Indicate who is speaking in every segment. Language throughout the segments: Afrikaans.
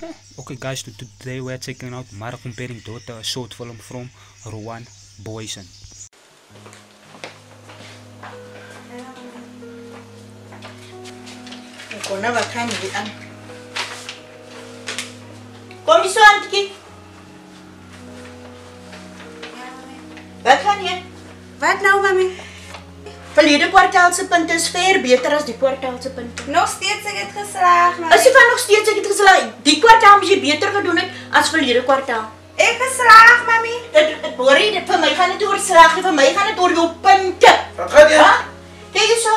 Speaker 1: Okay guys, today we're checking out Mara Comparing Daughter, a short film from Rowan Boysen.
Speaker 2: Kom nou, wat gaan jullie aan? Kom je zo aan het kijken? Wat gaan je?
Speaker 3: Wat nou, mami?
Speaker 2: Verlede kwartaalse punt is ver beter als die kwartaalse punt.
Speaker 3: Nog steeds heb ik het geslaagd, mami.
Speaker 2: Als je van nog steeds het geslaagd, die kwartaal moet je beter gedaan het als verlede kwartaal.
Speaker 3: Ik geslaagd, mami.
Speaker 2: Voor mij gaat het over slagen, voor mij gaat het over jouw punten.
Speaker 4: Wat gaat je?
Speaker 2: Ja? Kijk eens zo.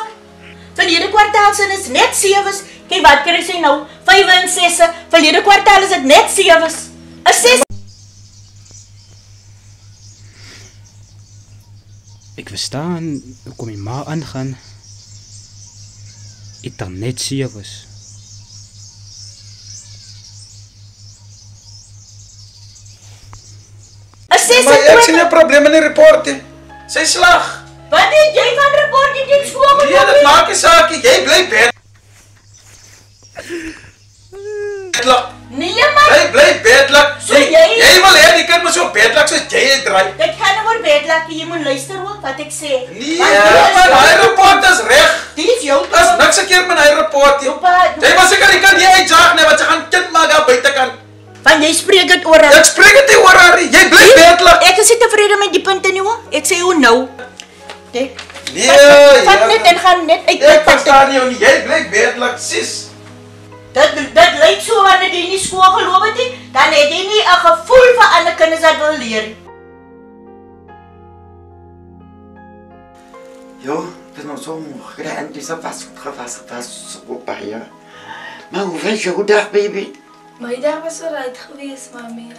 Speaker 2: Verlede kwartaal zijn het net 7's. Kijk wat krijg je nou? 5 en 6. Verlede kwartaal is het net 7's. Een 6.
Speaker 1: Ik verstaan, kom je maar aangaan. Ik dan net 7's.
Speaker 2: Een 6
Speaker 4: Maar
Speaker 2: en
Speaker 4: ik zie een probleem in de report. Zij slag.
Speaker 2: Wat deed jij van rapport in dit school?
Speaker 4: Nee, dat maakt een zaakje. Jij blijft bedlak.
Speaker 2: Nee, man.
Speaker 4: Jij blijft bedlak.
Speaker 2: Zo jij-
Speaker 4: Jij wil hè, die kan maar zo bedlak zoals jij draait.
Speaker 2: Dit gaat over bedlakken. Je moet luisteren hoor, wat ik zeg.
Speaker 4: Nee,
Speaker 2: Want
Speaker 4: maar hij rapport is recht.
Speaker 2: die is jouw
Speaker 4: Dat is niks een keer met hij rapport. Jij was zeker, ik kan niet uitzagen, nee, want ze gaan kind maken aan buitenkant.
Speaker 2: Van jij spreekt het oor.
Speaker 4: Ik spreek het niet hoor, Harry. Jij blijft bedlak.
Speaker 2: Ik is tevreden met die punten nu hoor. Ik zeg hoe nou.
Speaker 4: Nee,
Speaker 2: Vat net en ga net uit
Speaker 4: Ik
Speaker 2: mijn
Speaker 4: verstaan jou niet. Jij blijft bedlak, sis.
Speaker 2: Dat lijkt zo wanneer die niet school geloven het, dan heb je niet een gevoel van andere kinderen dat wil leren.
Speaker 5: Jo, het is nog zo mooi. En het is alvast zo bij je. Maar hoe vind je goed dag, baby?
Speaker 6: Mijn dag was eruit geweest, mami.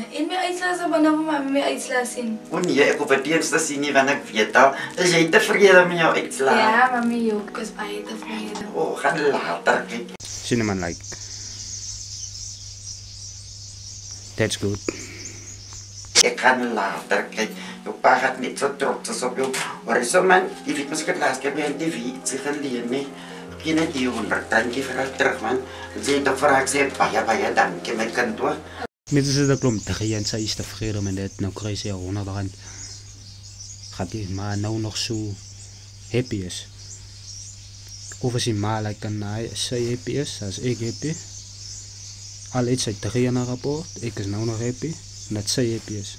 Speaker 6: In mijn uitslaas hebben we nog mijn uitslaas in.
Speaker 5: Oh nee, ik hoef het eerst te zien niet, want ik weet al. Dus jij tevreden met jouw uitslag?
Speaker 6: Ja, mami, ook is bij je tevreden.
Speaker 5: Oh, ga later kijken.
Speaker 1: Cinnamon like. That's good.
Speaker 5: Ik ga later kijken. Je pa gaat niet zo trots op jou. Hoor je zo man, je weet misschien laatst keer bij een tv iets geleerd, nee. Je net die 100, dank je voor het terug man. En ze toch vraag, ze baie, dank je mijn kind hoor.
Speaker 1: Met is dat klomp, dat je zei is tevreden met dit, nou krijg je 100 rand. Gaat die maar nou nog zo happy is. Of als hij maar like zij happy is, als ik happy. Al iets uit 3 naar rapport, ik is nou nog happy, dat zij happy is.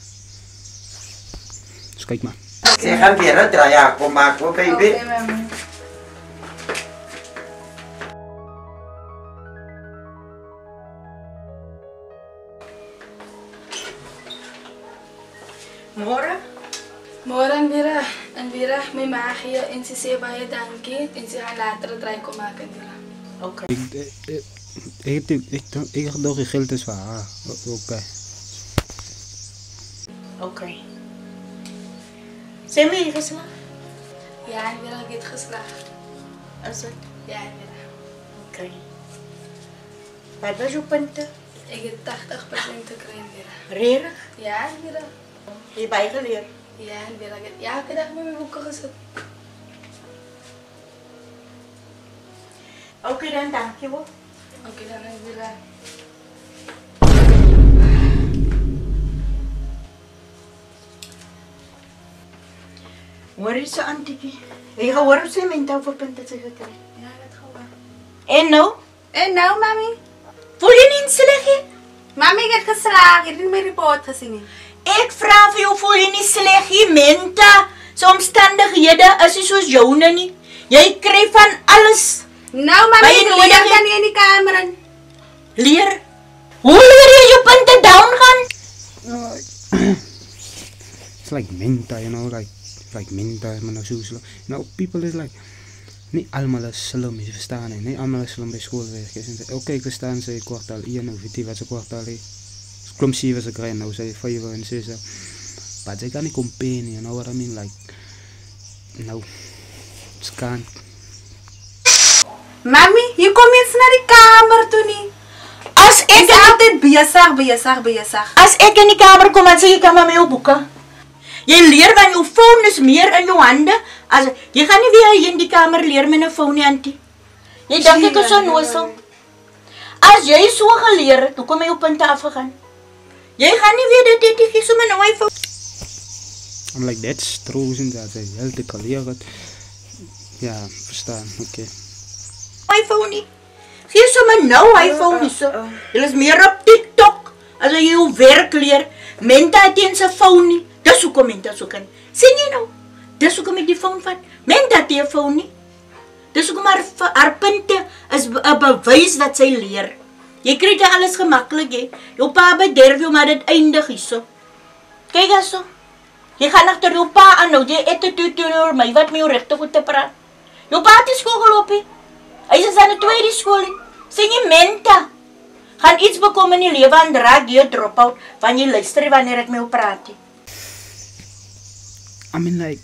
Speaker 1: Dus kijk maar.
Speaker 5: Ze gaan weer het draaien, kom maar, baby.
Speaker 6: Oké, mami.
Speaker 2: Morgen?
Speaker 6: Morgen weer mijn maag hier en ze zei bij je dankie en ze gaan later het rij komen maken.
Speaker 2: Oké.
Speaker 1: Ik heb nog geen geld is van haar. Oké.
Speaker 2: Oké. Zijn we hier geslaagd?
Speaker 6: Ja, en weer heb ik het geslaagd.
Speaker 2: Is het?
Speaker 6: Ja, en weer.
Speaker 2: Oké. Wat was jouw punten?
Speaker 6: Ik heb 80% te krijgen weer.
Speaker 2: Rerig?
Speaker 6: Ja, en weer.
Speaker 2: Je hebt bijgeleerd.
Speaker 6: Ja, en weer heb ik elke dag met mijn boeken gezet.
Speaker 2: Oké dan, dankjewel.
Speaker 6: Oké, dan en weer.
Speaker 2: Hoor je zo, Antiekie? Je gaat horen of ze mentaal voor punten ze gekregen.
Speaker 6: Ja, dat gaat wel.
Speaker 2: En nou?
Speaker 3: En nou, mami?
Speaker 2: Voel je niet slecht?
Speaker 3: Mami, ik heb geslaagd. Ik heb mijn report gezien.
Speaker 2: Ik vraag voor jou, voel je niet slecht? Je menta. Zo'n omstandigheden is je zoals jou niet. Jij krijgt van alles.
Speaker 3: Nou, mami,
Speaker 2: Maar je
Speaker 3: ik
Speaker 2: nodig
Speaker 3: leer
Speaker 2: hebt-
Speaker 3: dan niet in die kamer.
Speaker 2: Leer? Hoe leer je je punten down gaan?
Speaker 1: It's like minta, you know, like minta, maar nou zo slim. Nou, people is like, niet allemaal is slim, je verstaan het. Niet allemaal is slim bij schoolwerk. Oké, ik verstaan ze kwartaal 1, of die wat ze kwartaal 1. Klom 7 ze krijgen, nou ze 5 en 6. Maar ze kan niet comparen, you know what I mean? Like, no, it's can't.
Speaker 3: Mami, je komt eens naar die kamer toe niet.
Speaker 2: Als
Speaker 3: Ik
Speaker 2: ik,
Speaker 3: ben altijd bezig.
Speaker 2: als ik in die kamer kom en zeg je kan met mij boeken. Je leert van je phone is meer in je handen. Als, je gaat niet weer in die kamer leren met een phone, Auntie. Je dacht ik is zo noozel. As jy so geleer het, hoekom jy op punte afgegaan? Jy gaan nie weer dit gee sommer nou iPhone.
Speaker 1: I'm like, that's true, isn't that? Hij heel te kalleer het. Ja, verstaan, oké.
Speaker 2: iPhone nie. Gee sommer nou iPhone nie so. Jy is meer op TikTok as jy jou werk leer. Menta het eens 'n phone nie. Dis hoekom Menta so kan. Sien jy nou? Dis hoekom ek die phone vat. Menta het 'n phone nie. Dis hoekom haar punte is 'n bewys dat sy leer. Jy kry dit alles gemaklik, hè. Jou pa bederf jou, maar dit eindig hierso. Kyk daarso. Jy gaan agter jou pa aan nou. Jy attitude teenoor my wat my regte goed te praat. Jou pa het skool geloop, hè. Hy is aan die tweede skool, hè. Sien jy Menta? Gaan iets bekom in die lewe en raak jy drop-out van jy luister wanneer ek met jou praat.
Speaker 1: I mean, like,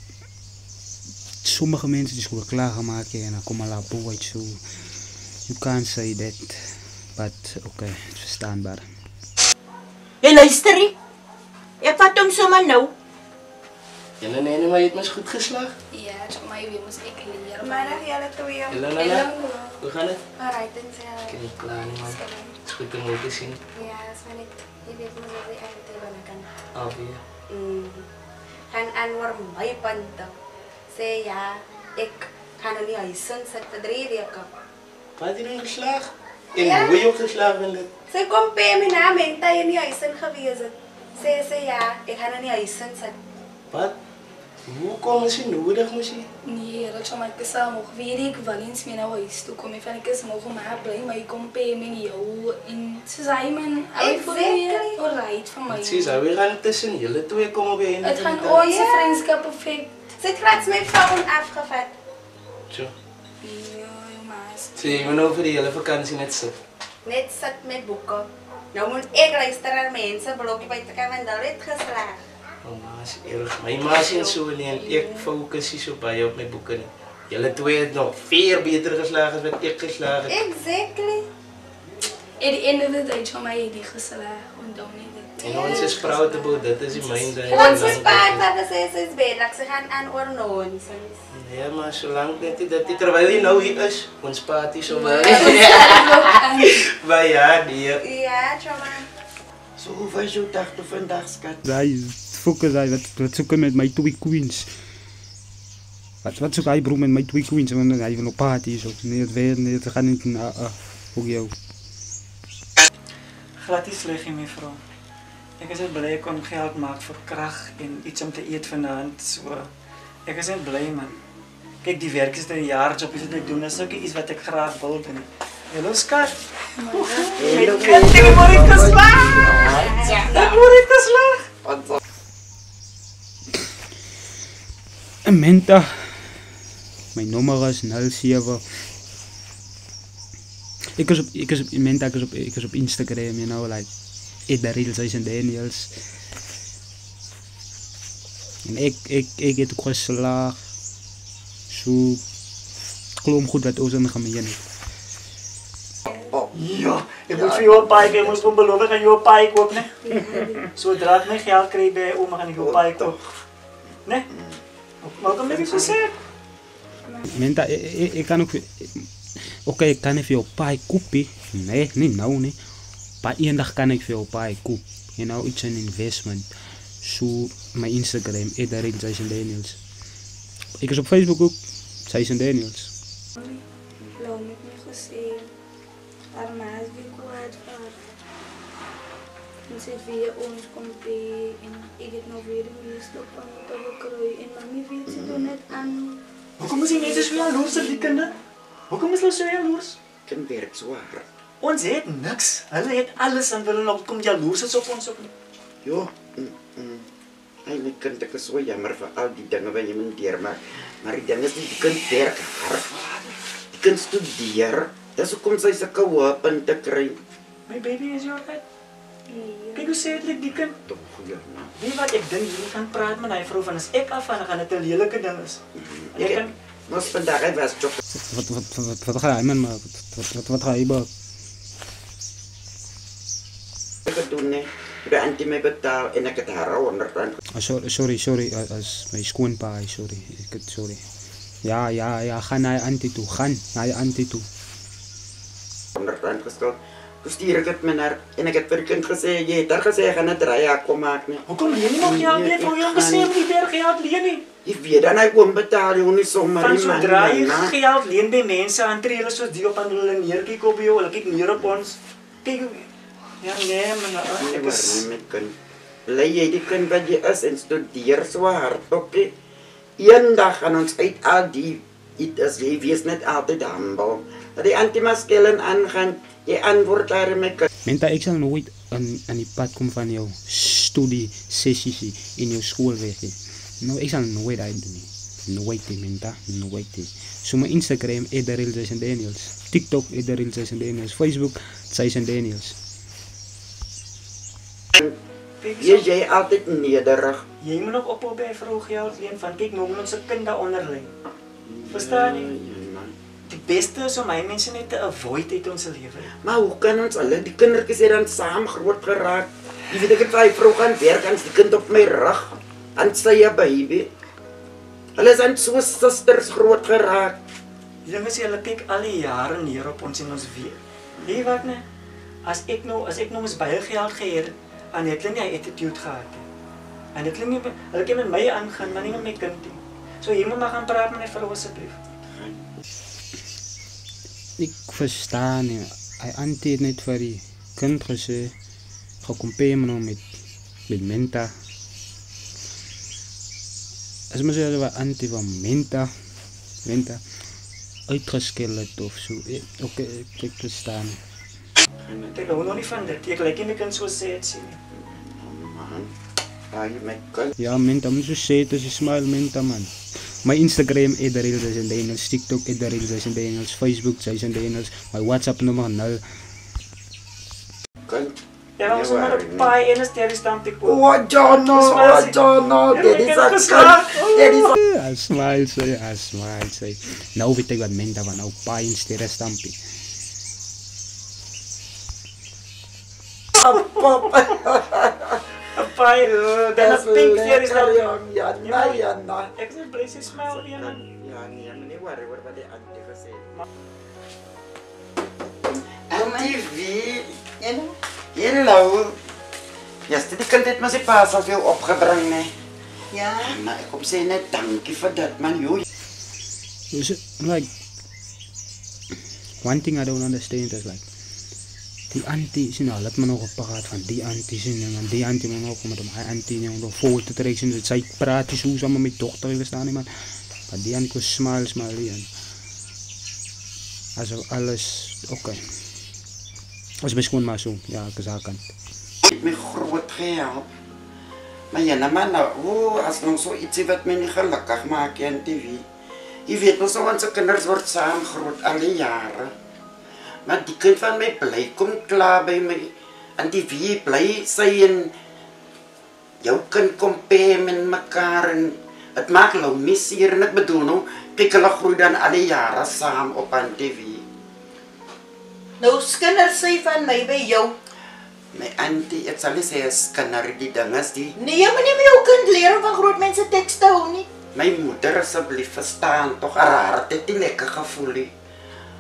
Speaker 1: sommige mensen die school klaargemaakt en dan komen la uit zo. You can't say that, but oké, het is verstaanbaar.
Speaker 2: Jy luister nie. Ek vat hom sommer nou.
Speaker 7: Julle nene, maar jy het mos goed geslaag.
Speaker 6: Ja, vir my weer moes ek leer.
Speaker 3: Middag julle twee.
Speaker 7: Julle, hoe gaan het?
Speaker 3: Alright, en sy.
Speaker 7: Ik ben niet klaar, nie, man. Het is goed om jou te zien.
Speaker 3: Ja, is maar net, jy weet mos wat die einde binne kan.
Speaker 7: Alweer.
Speaker 3: Gaan aan oor my punte. Sê ja, ek gaan in die huis sit vir 3 weke.
Speaker 7: Wat het jy nou geslaag? En hoe jy ook geslaag in dit?
Speaker 3: Sy kom by my na Menta in die huis gewees het. Sê ja, ek gaan in die huis sit.
Speaker 7: Wat? Hoe kom is jy nodig, moes jy?
Speaker 6: Nee, dat zou my saam nog weet ek wel eens mee nou huis toe kom. Ek van ek is nog maar bly my kom by my jou en soos hy man, hy voel nie alright van my.
Speaker 7: Sis, hy gaan tussen julle twee kom op die einde.
Speaker 6: Het gaan onze vriendskap perfect.
Speaker 3: Sy het grats my phone afgevat.
Speaker 7: Tjo.
Speaker 6: Ja, jou maas.
Speaker 7: Sê, jy moet nou vir die hele vakansie net sit.
Speaker 3: Net sit met boeke. Nou moet ek luister aan mense blokkie by te kan want hulle het geslaag.
Speaker 7: Oh, maas, erg. My maas en so nie en ek fokus nie so baie op my boeke nie. Julle twee het nog veel beter geslaag as wat ek geslaag het.
Speaker 3: Exactly.
Speaker 6: At the end of the day, van my het die geslaag. Onthou nie dit.
Speaker 7: En ons is proud about, dit is die myn ding.
Speaker 3: Ons is baie wat sy sê is beter. Sy gaan aan oor nonsens.
Speaker 7: Nee, maar solank net nie dat terwyl jy nou hier is, ons party so maar. Maar ja, nee.
Speaker 3: Ja, Joman.
Speaker 5: So, hoe was jou dag toe vandag, skat?
Speaker 1: Hij focus, wat zoeken met mijn twee queens. Wat zoek hij bro met mijn twee queens? Want hij wil op party zo. Nee, het weer, nee, het gaat niet naar hoe jou.
Speaker 8: Glad nie sleg nie, mevrou. Ek is net bly ek kon geld maak vir krag en iets om te eet vanaand. So ek is net bly man. Kyk, die werk is 'n jaar job wat ek doen. Dis ook iets wat ek graag wil doen. Hallo skat.
Speaker 5: Hallo,
Speaker 8: Ek word ek geslaag. Ek word ek geslaag.
Speaker 1: En Menta. Mijn nummer is 07. Ik is op Instagram, you know, like eet de reels en Daniels. En ik het ook geslaagd. Zo, kloom goed wat ons in gemeen heeft.
Speaker 8: Ja, ek moet vir jou 'n bike, ek moes hom beloof ek gaan jou 'n bike koop, né? Sodra ek my geld kry by ouma gaan ek jou 'n bike koop. Né? Maar kom net so sê.
Speaker 1: Menta, ik kan ook... Oké, ik kan even jouw paai kopen. Nee, niet nou, nee. Maar één dag kan ik veel paai kopen. You know, iets een investment. Zo, mijn Instagram, daarin Jason Daniels. Ik is op Facebook ook, Jason Daniels.
Speaker 6: Blauw met my gesê. Haar maas wie kwaad vir haar. En sy het weer ons kom by en ek het nou weer die meeste op aan te gekry en mami weet sy doen net aan.
Speaker 8: Hoekom is jy net so jaloers op die kinders? Hoekom is hulle so jaloers?
Speaker 5: Kind werk so hard.
Speaker 8: Ons het niks. Hulle het alles en hulle nog kom jaloers is op ons ook nie.
Speaker 5: Jo, eindelijk kind ek is so jammer vir al die dinge wat jy moet deurmaak. Maar die ding is nie, die kind werk hard. Die kind studeer. Dis hoekom sy sulke hoë punte kry.
Speaker 8: My baby is jou right. Kijk hoe sê het die kind.
Speaker 5: Toch goeie naam.
Speaker 8: Weet wat ek dink, jy gaan praat met die vrou van as ek af en dan gaan dit 'n lelike ding is. Jy kan
Speaker 5: Ons vandag hy was chok.
Speaker 1: Wat ga je, man? Wat ga je bak?
Speaker 5: Ek het doen nee. By antie my betaal en ek het haar R100.
Speaker 1: Sorry, als mijn schoonpa, sorry. Ja, ga naar je auntie toe, R100 gesteld.
Speaker 5: Stuur ek dit meneer en ek het vir die kind gesê jy het daar gesê gaan 'n draai kom maak nie.
Speaker 8: Hoekom leen jy nog geld? Jy het vir jou gesê om nie weer geld leen nie.
Speaker 5: Jy weet dan hy oom betaal jy nie sommer
Speaker 8: Van
Speaker 5: nie man.
Speaker 8: sodra jy geld leen by mense aantree hulle soos die op aan hulle neerkyk op jou, hulle kyk neer op ons. Kyk ja nee man, ek is
Speaker 5: met kind. Bly jy die kind wat jy is en studeer so hard, okay? Eendag gaan ons uit al die dit is jy wees net altyd humble. Dat die antimaskelen aangaan, jy antwoord daar met kind.
Speaker 1: Menta, ek sal nooit aan die pad kom van jou studie sessies in jou skoolwerk nie. Nou, ek sal nooit uit doen nie. Nooit nie, Menta, nooit nie. So my Instagram, Ederil Jason Daniels. TikTok, Ederil Jason Daniels. Facebook, Jason Daniels.
Speaker 5: Jy altyd nederig.
Speaker 8: Jy moet nog ophou by vrou geld leen van kyk nou ons se kind daaronder lê. Verstaan jy? Die beste is om my mense net te avoid uit ons lewe.
Speaker 5: Maar hoe kan ons alle die kindertjies hier dan saam groot geraak? Jy weet ek het vir vrou gaan werk en die kind op my rug. En sy baby. Hulle is aan so susters groot geraak.
Speaker 8: Die ding is hulle kyk al die jare neer op ons en ons weet. Weet wat nee? As ek nou mos baie geld gehad het, en het hulle nie attitude gehad nie. En dit klink hulle kan met my aangaan, maar nie met my kind nie. So jy moet maar gaan praat met my vrou asseblief.
Speaker 1: Ek verstaan nie. Hy auntie het net vir die kind gesê, gekompeer me nou met Menta. As my sê hulle wat auntie van Menta uitgeskel het of so. Ek verstaan nie.
Speaker 8: Ek hou nog nie van dit. Ek lyk nie my kind so sê het sien nie.
Speaker 1: Ja, Menta, moet so sê het as jy smile, Menta, man. My Instagram, Ederil Jason Daniels, TikTok, Ederil Jason Daniels, Facebook, Jason Daniels, my WhatsApp nummer 0.
Speaker 8: Ja, ons maar 'n paai en 'n sterre stampie koop.
Speaker 5: Oh, Jono, dit is a
Speaker 1: I smile, say. Nou weet ek wat Menta van, nou paai en sterre stampie.
Speaker 8: Een paai, dan een pink sterre stampie.
Speaker 5: Ja.
Speaker 8: Ek sê, bly sy smile weer man.
Speaker 5: Ja, nee, maar nie worry oor wat die auntie gesê het. Auntie wie? Hallo. Ja, die kind het my sy paas al veel opgebring, nee.
Speaker 2: Ja.
Speaker 5: Maar ek kom sê net dankie vir dit, man, joh.
Speaker 1: Like, one thing I don't understand is like, die auntie, sien al, het me nog gepraat van die auntie, sien, en die auntie me nog met my auntie, en om voor te trekken, sien, sy praat die so samen met dochter, jy verstaan nie, man. Maar die auntie was smile, en also alles, oké. As my skoon maar so, ja, ek is haar kant.
Speaker 5: Het my groot gehelp. Maar ja, man, nou, as nog so ietsie wat my nie gelukkig maak in TV. Jy weet nou so, onze kinders word saam groot al die jare. Maar die kind van my bly, kom klaar by my. En TV bly sy en jou kind compare met mekaar en het maak nou misseer en ek bedoel nou, kyk hulle groei dan al die jare saam op aan TV.
Speaker 2: Nou skinder sy van my by jou.
Speaker 5: My auntie, ek sal nie sê skinder die ding is die.
Speaker 2: Nee, maar nie my jou kind leer om van groot mense teks te hou nie.
Speaker 5: My moeder asseblief verstaan toch, haar hart het nie lekker gevoel nie.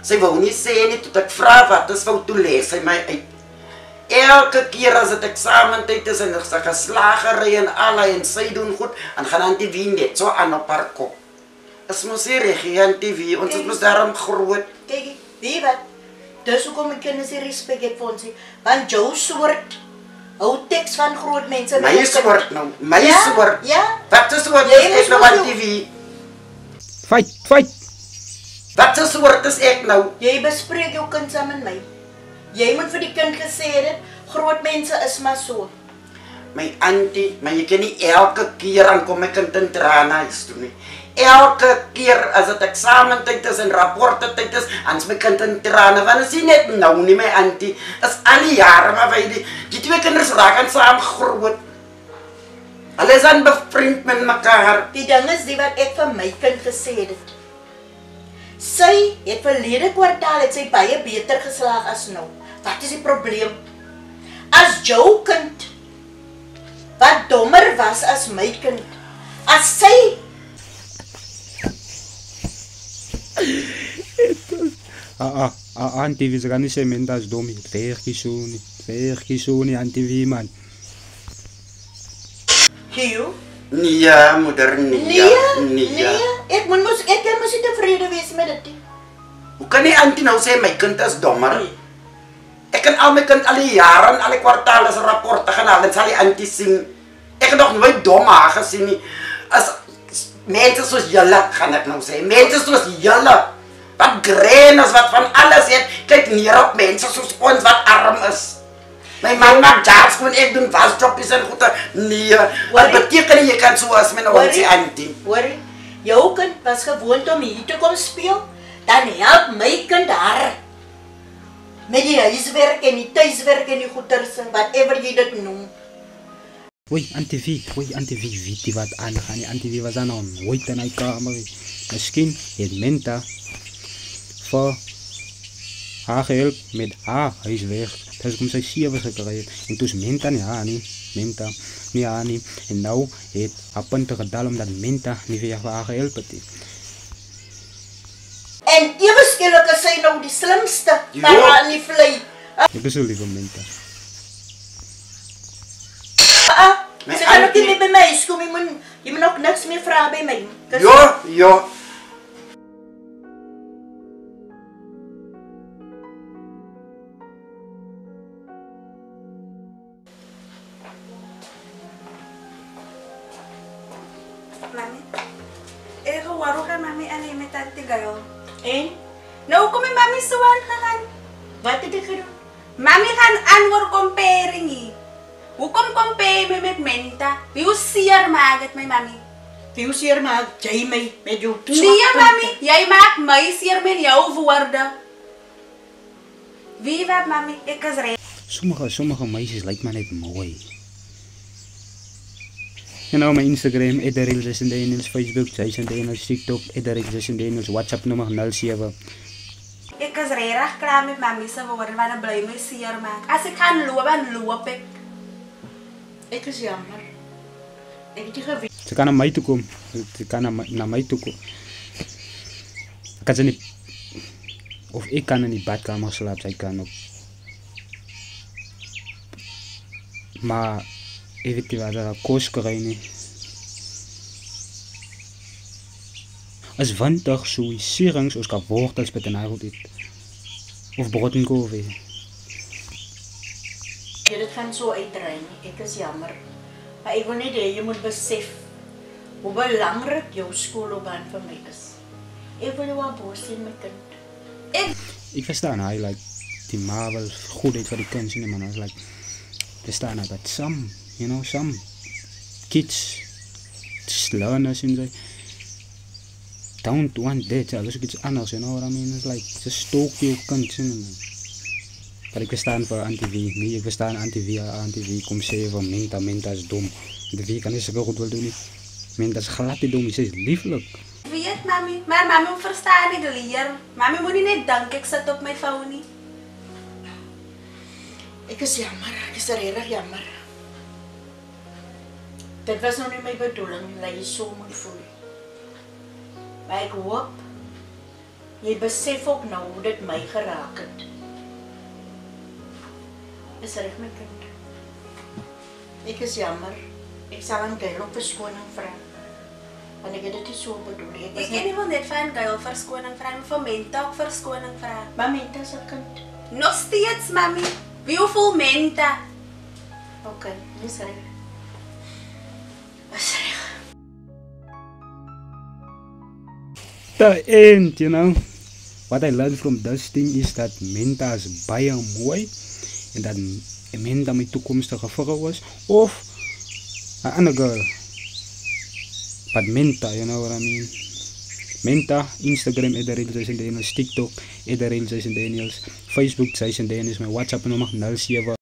Speaker 5: Sy wou nie sê nie, tot ek vraag wat is fout, toe lees sy my uit. Elke keer as het examentyd is en sy geslagery en alle en sy doen goed, en gaan aan TV net so aan op haar kop. Is mos die regie aan TV, ons is mos daarom groot.
Speaker 2: Kijk, weet wat? Dus hoekom my kinders die respect het vir ons nie. Want jou soort hou teks van groot mense.
Speaker 5: My soort nou, my soort.
Speaker 2: Ja?
Speaker 5: Wat is soort is ek nou aan TV?
Speaker 1: Fight!
Speaker 5: Wat is soort is ek nou?
Speaker 2: Jy bespreek jou kind saam met my. Jy moet vir die kind gesê het, groot mense is maar so.
Speaker 5: My auntie, maar jy kan nie elke keer aan kom my kind in trane huis toe nie. Elke keer as het examentyd is en rapportetyd is, ans my kind in trane, want is nie net nou nie my auntie, is al die jare, maar wij die twee kinders raak aan saam groot. Hulle is aan bevriend met mekaar.
Speaker 2: Die ding is die wat ek vir my kind gesê het. Sy het verlede kwartaal het sy baie beter geslaag as nou. Wat is die probleem? As jou kind wat dommer was as my kind, as sy
Speaker 1: Auntie V, ze gaan niet zeggen, Menta is dom. Het werkt zo niet, Auntie V, man.
Speaker 2: Gio?
Speaker 5: Nee, moeder, nee.
Speaker 2: Ik kan niet tevreden wezen met dit.
Speaker 5: Hoe kan die auntie nou zeggen, mijn kind is dommer? Ik kan al mijn kind alle jaren, alle kwartalen rapporten gaan halen, en zal die auntie zien. Ik heb nog nooit dom aangezien nie. Als mensen zoals jullie, gaan ik nou zeggen, mensen zoals jullie, wat grein is, wat van alles heeft, kijk neer op mensen zoals ons wat arm is. Mijn man maakt jobs, gewoon ik doe wasjobjes en goed. Nee, wat betekent je kan zoals mijn onze auntie?
Speaker 2: Hoor, jouw kind was gewoon om hier te komen spelen, dan helpt mijn kind haar. Met die huiswerk en die thuiswerk en die goeders, whatever je dat noemt.
Speaker 1: Oei, Auntie V, weet je wat aangaan? Die Auntie V was aan nooit in die kamer. Misschien heeft Menta voor haar gehelp met haar huiswerk. Dus kom sy 7 gekry en toe is Menta nie haar nie. En nou het haar punte gedal omdat Menta nie vir haar gehelp het.
Speaker 2: En ewe skielik is sy nou die slimste daar aan die vlei.
Speaker 1: Ek is so lief van Menta.
Speaker 2: Sy gaan ook nie meer by my kom, jy moet ook niks meer vra by my.
Speaker 5: Ja.
Speaker 3: Mami, waarom gaan mami aan met tante Gayo?
Speaker 2: En?
Speaker 3: Nou kom je mami zo aan.
Speaker 2: Wat het ek gedoen?
Speaker 3: Mami gaan aan voor comparing hier. Hoe kom compare me met Menta? Wie hoe seer maak het my mami?
Speaker 2: Wie hoe seer maak jy my met jou
Speaker 3: nee mami, jy maak my seer met jou woorde. Wie wat mami, ek is reg.
Speaker 1: Sommige meisjes lijkt maar net mooi. En nou mijn Instagram, @RealJasonDaniels, Facebook, JasonDaniels, TikTok, @RealJasonDaniels, WhatsApp nummer 07.
Speaker 3: Ik is redelijk klaar met mami se woorden, want dan blijf me seer maak. Als ik ga lopen, loop ik.
Speaker 2: Ik is jammer. Ik het nie geweet.
Speaker 1: Ze kan naar mij toe komen. Ze kan naar mij toe komen. Kan ze niet. Of ik kan in die badkamer slapen, zij kan ook. Maar weet je wat, dat kost krijgen. Als wanneer suïcerings ons kan wortels met een aarde dit. Of brood en koffie.
Speaker 2: Ja, dit gaan zo uitdraaien. Ik is jammer. Maar ik wil niet dat je moet beseffen hoe belangrijk jouw schoolloopbaan voor mij is. Ik wil jou wel boos zien, mijn kind.
Speaker 1: Ik verstaan hij, like, die marvel goedheid van die kind in man. Like, verstaan hij, but some kids, learners in they don't want that. Ja, dus iets anders, you know what I mean? It's like, just stoke your kind in man. Maar ik verstaan voor Auntie V. Nee, ik verstaan Auntie V komt zeggen van Menta is dom. Auntie V kan niet zo goed wel doen. Menta is glad die dom, ze is lieflijk.
Speaker 3: Weet mami, maar mami moet verstaan niet leer. Mami moet niet net danken, ik zat op mijn phone niet.
Speaker 2: Ik is jammer, ik is erg jammer. Dit was nog niet mijn bedoeling, dat je zo moet voelen. Maar ik hoop, je beseft ook nou hoe dit mij geraakt het. Is recht mijn kind. Ik is jammer. Ik zal een Gail op verschoning vragen. Want ik heb het niet zo bedoeld.
Speaker 3: Ik ken niet wel net van Gail verschoning vragen, maar van Menta ook verschoning vragen.
Speaker 2: Maar Menta is een kind.
Speaker 3: Nog steeds, mami. Wie voelt Menta?
Speaker 2: Oké, is recht. Is recht.
Speaker 1: The end, you know. What I learned from this thing is that Menta is baie mooi. En dat Menta mijn toekomstige vrouw was. Of een andere girl. But Menta, you know what I mean. Menta, Instagram, @RealJasonDaniels, TikTok, @RealJasonDaniels, Facebook, JasonDaniels, mijn WhatsApp nummer 07.